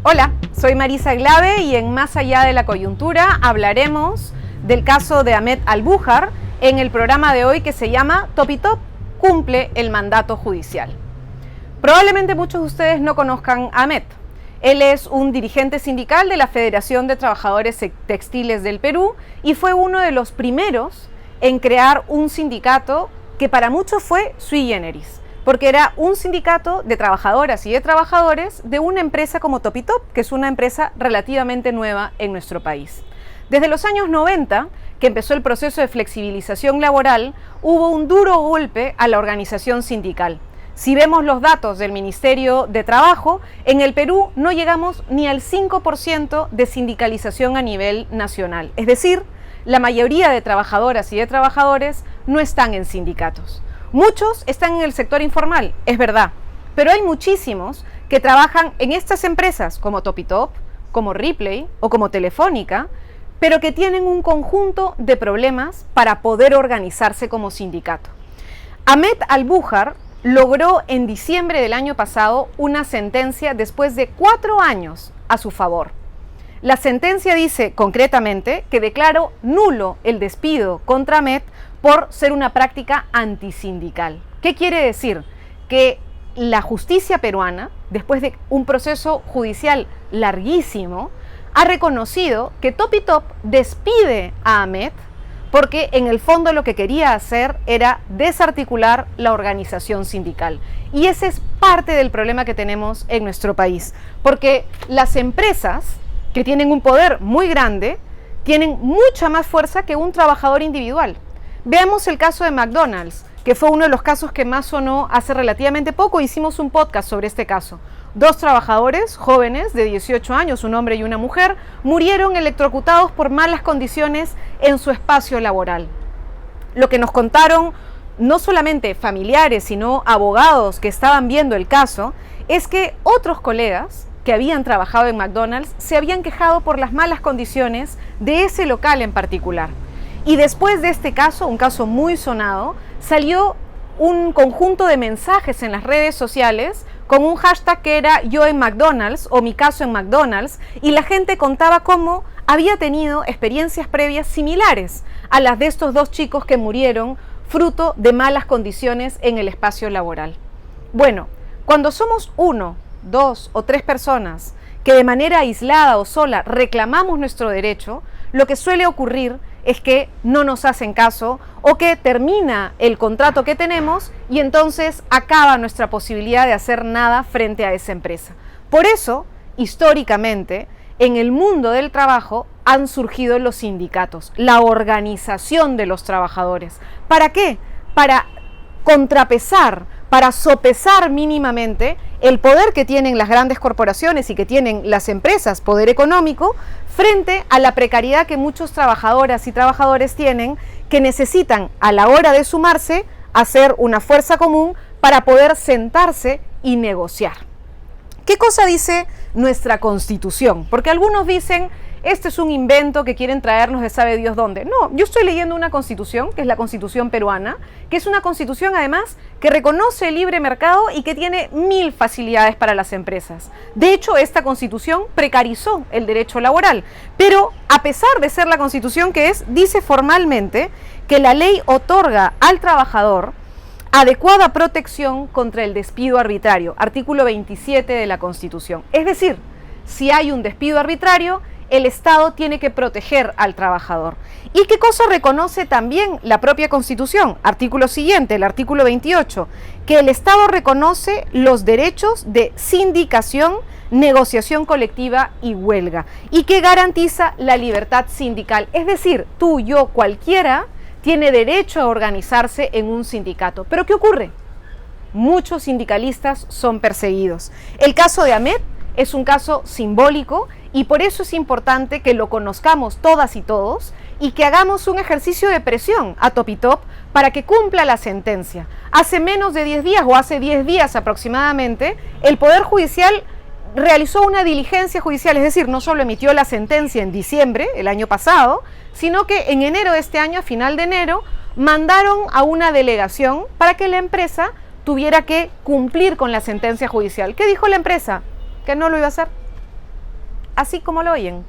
Hola, soy Marisa Glave y en Más Allá de la Coyuntura hablaremos del caso de Ahmed Albujar en el programa de hoy que se llama Topitop cumple el mandato judicial. Probablemente muchos de ustedes no conozcan a Ahmed. Él es un dirigente sindical de la Federación de Trabajadores Textiles del Perú y fue uno de los primeros en crear un sindicato que para muchos fue sui generis, porque era un sindicato de trabajadoras y de trabajadores de una empresa como Topitop, que es una empresa relativamente nueva en nuestro país. Desde los años 90, que empezó el proceso de flexibilización laboral, hubo un duro golpe a la organización sindical. Si vemos los datos del Ministerio de Trabajo, en el Perú no llegamos ni al 5% de sindicalización a nivel nacional. Es decir, la mayoría de trabajadoras y de trabajadores no están en sindicatos. Muchos están en el sector informal, es verdad, pero hay muchísimos que trabajan en estas empresas como Topitop, como Ripley o como Telefónica, pero que tienen un conjunto de problemas para poder organizarse como sindicato. Ahmed Albujar logró en diciembre del año pasado una sentencia después de 4 años a su favor. La sentencia dice concretamente que declaró nulo el despido contra Ahmed por ser una práctica antisindical. ¿Qué quiere decir? Que la justicia peruana, después de un proceso judicial larguísimo, ha reconocido que Topitop despide a Ahmed porque en el fondo lo que quería hacer era desarticular la organización sindical. Y ese es parte del problema que tenemos en nuestro país, porque las empresas que tienen un poder muy grande tienen mucha más fuerza que un trabajador individual. Veamos el caso de McDonald's, que fue uno de los casos que más sonó hace relativamente poco. Hicimos un podcast sobre este caso. 2 trabajadores jóvenes de 18 años, un hombre y una mujer, murieron electrocutados por malas condiciones en su espacio laboral. Lo que nos contaron no solamente familiares, sino abogados que estaban viendo el caso, es que otros colegas que habían trabajado en McDonald's se habían quejado por las malas condiciones de ese local en particular. Y después de este caso, un caso muy sonado, salió un conjunto de mensajes en las redes sociales con un hashtag que era yo en McDonald's o mi caso en McDonald's, y la gente contaba cómo había tenido experiencias previas similares a las de estos 2 chicos que murieron fruto de malas condiciones en el espacio laboral. Bueno, cuando somos 1, 2 o 3 personas que de manera aislada o sola reclamamos nuestro derecho, lo que suele ocurrir es que no nos hacen caso o que termina el contrato que tenemos y entonces acaba nuestra posibilidad de hacer nada frente a esa empresa. Por eso, históricamente, en el mundo del trabajo han surgido los sindicatos, la organización de los trabajadores. ¿Para qué? Para contrapesar, para sopesar mínimamente el poder que tienen las grandes corporaciones y que tienen las empresas, poder económico, frente a la precariedad que muchos trabajadoras y trabajadores tienen, que necesitan a la hora de sumarse hacer una fuerza común para poder sentarse y negociar. ¿Qué cosa dice nuestra Constitución? Porque algunos dicen, este es un invento que quieren traernos de sabe Dios dónde. No, yo estoy leyendo una Constitución, que es la Constitución peruana, que es una Constitución además que reconoce el libre mercado y que tiene 1000 facilidades para las empresas. De hecho, esta Constitución precarizó el derecho laboral, pero a pesar de ser la Constitución que es, dice formalmente que la ley otorga al trabajador adecuada protección contra el despido arbitrario, artículo 27 de la Constitución. Es decir, si hay un despido arbitrario, el Estado tiene que proteger al trabajador. ¿Y qué cosa reconoce también la propia Constitución? Artículo siguiente, el artículo 28, que el Estado reconoce los derechos de sindicación, negociación colectiva y huelga, y que garantiza la libertad sindical. Es decir, tú, yo, cualquiera tiene derecho a organizarse en un sindicato. ¿Pero qué ocurre? Muchos sindicalistas son perseguidos. El caso de Ahmed es un caso simbólico y por eso es importante que lo conozcamos todas y todos y que hagamos un ejercicio de presión a Topitop para que cumpla la sentencia. Hace menos de 10 días o hace 10 días aproximadamente, el Poder Judicial realizó una diligencia judicial, es decir, no solo emitió la sentencia en diciembre, el año pasado, sino que en enero de este año, a final de enero, mandaron a una delegación para que la empresa tuviera que cumplir con la sentencia judicial. ¿Qué dijo la empresa? Que no lo iba a hacer. así como lo oyen,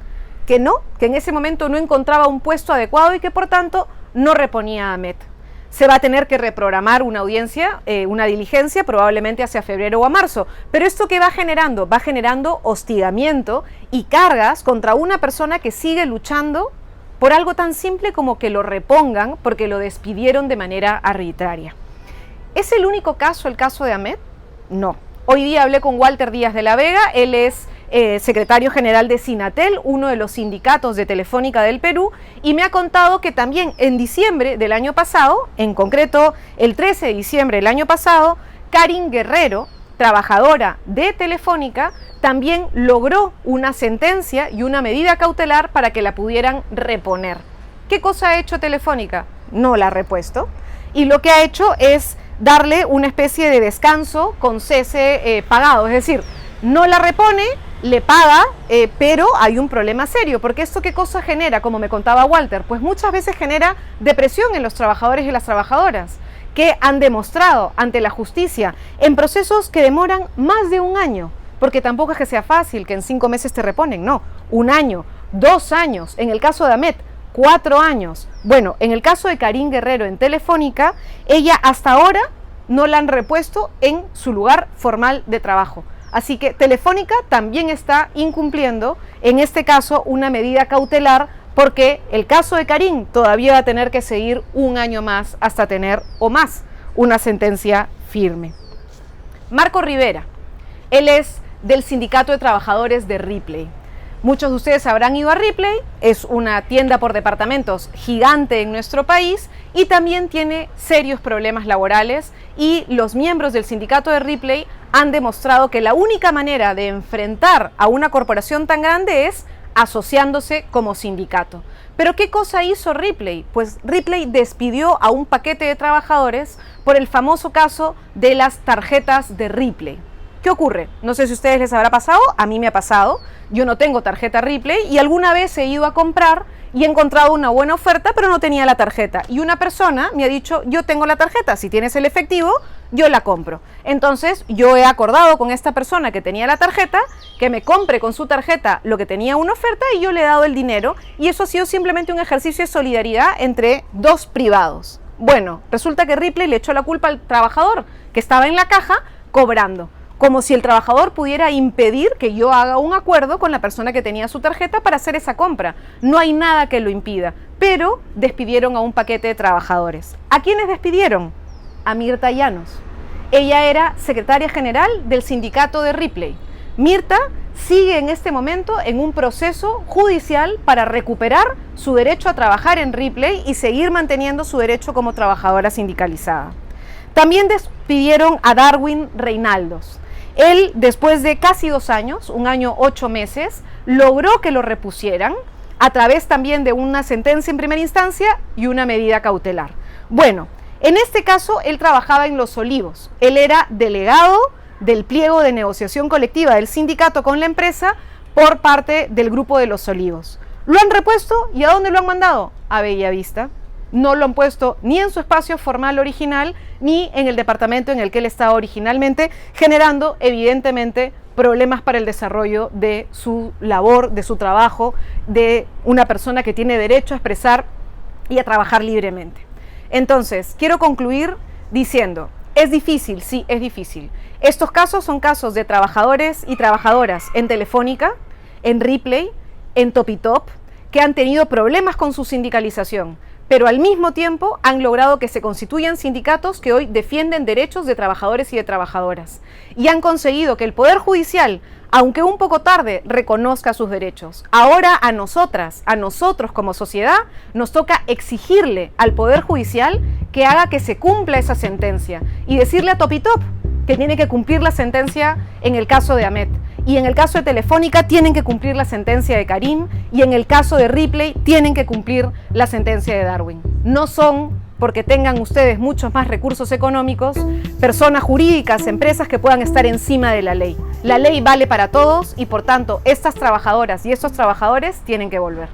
que no, que en ese momento no encontraba un puesto adecuado y que por tanto no reponía a Ahmed. Se va a tener que reprogramar una audiencia, una diligencia, probablemente hacia febrero o a marzo. Pero ¿esto qué va generando? Va generando hostigamiento y cargas contra una persona que sigue luchando por algo tan simple como que lo repongan porque lo despidieron de manera arbitraria. ¿Es el único caso el caso de Ahmed? No. Hoy día hablé con Walter Díaz de la Vega, él es secretario general de Sinatel, uno de los sindicatos de Telefónica del Perú, y me ha contado que también en diciembre del año pasado, en concreto el 13 de diciembre del año pasado, Karin Guerrero, trabajadora de Telefónica, también logró una sentencia y una medida cautelar para que la pudieran reponer. ¿Qué cosa ha hecho Telefónica? No la ha repuesto, y lo que ha hecho es darle una especie de descanso con cese pagado, es decir, no la repone, le paga, pero hay un problema serio, porque esto ¿qué cosa genera? Como me contaba Walter, pues muchas veces genera depresión en los trabajadores y las trabajadoras, que han demostrado ante la justicia en procesos que demoran más de un año, porque tampoco es que sea fácil que en 5 meses te reponen, no, 1 año, 2 años, en el caso de Ahmed, 4 años. Bueno, en el caso de Karin Guerrero en Telefónica, ella hasta ahora no la han repuesto en su lugar formal de trabajo. Así que Telefónica también está incumpliendo, en este caso, una medida cautelar, porque el caso de Karin todavía va a tener que seguir 1 año más hasta tener o más una sentencia firme. Marco Rivera, él es del Sindicato de Trabajadores de Ripley. Muchos de ustedes habrán ido a Ripley, es una tienda por departamentos gigante en nuestro país y también tiene serios problemas laborales, y los miembros del sindicato de Ripley han demostrado que la única manera de enfrentar a una corporación tan grande es asociándose como sindicato. ¿Pero qué cosa hizo Ripley? Pues Ripley despidió a un paquete de trabajadores por el famoso caso de las tarjetas de Ripley. ¿Qué ocurre? No sé si a ustedes les habrá pasado, a mí me ha pasado. Yo no tengo tarjeta Ripley y alguna vez he ido a comprar y he encontrado una buena oferta, pero no tenía la tarjeta. Y una persona me ha dicho, yo tengo la tarjeta, si tienes el efectivo, yo la compro. Entonces, yo he acordado con esta persona que tenía la tarjeta, que me compre con su tarjeta lo que tenía una oferta, y yo le he dado el dinero. Y eso ha sido simplemente un ejercicio de solidaridad entre dos privados. Bueno, resulta que Ripley le echó la culpa al trabajador, que estaba en la caja cobrando, como si el trabajador pudiera impedir que yo haga un acuerdo con la persona que tenía su tarjeta para hacer esa compra. No hay nada que lo impida, pero despidieron a un paquete de trabajadores. ¿A quiénes despidieron? A Mirta Llanos. Ella era secretaria general del sindicato de Ripley. Mirta sigue en este momento en un proceso judicial para recuperar su derecho a trabajar en Ripley y seguir manteniendo su derecho como trabajadora sindicalizada. También despidieron a Darwin Reinaldos. Él, después de casi 2 años, 1 año 8 meses, logró que lo repusieran a través también de una sentencia en primera instancia y una medida cautelar. Bueno, en este caso él trabajaba en Los Olivos. Él era delegado del pliego de negociación colectiva del sindicato con la empresa por parte del grupo de Los Olivos. Lo han repuesto, ¿y a dónde lo han mandado? A Bellavista. No lo han puesto ni en su espacio formal original, ni en el departamento en el que él estaba originalmente, generando evidentemente problemas para el desarrollo de su labor, de su trabajo, de una persona que tiene derecho a expresar y a trabajar libremente. Entonces, quiero concluir diciendo, ¿es difícil? Sí, es difícil. Estos casos son casos de trabajadores y trabajadoras en Telefónica, en Ripley, en Topitop, que han tenido problemas con su sindicalización, pero al mismo tiempo han logrado que se constituyan sindicatos que hoy defienden derechos de trabajadores y de trabajadoras, y han conseguido que el Poder Judicial, aunque un poco tarde, reconozca sus derechos. Ahora a nosotras, a nosotros como sociedad, nos toca exigirle al Poder Judicial que haga que se cumpla esa sentencia y decirle a Topitop que tiene que cumplir la sentencia en el caso de Ahmed. Y en el caso de Telefónica tienen que cumplir la sentencia de Karim, y en el caso de Ripley tienen que cumplir la sentencia de Darwin. No son, porque tengan ustedes muchos más recursos económicos, personas jurídicas, empresas que puedan estar encima de la ley. La ley vale para todos y por tanto estas trabajadoras y estos trabajadores tienen que volver.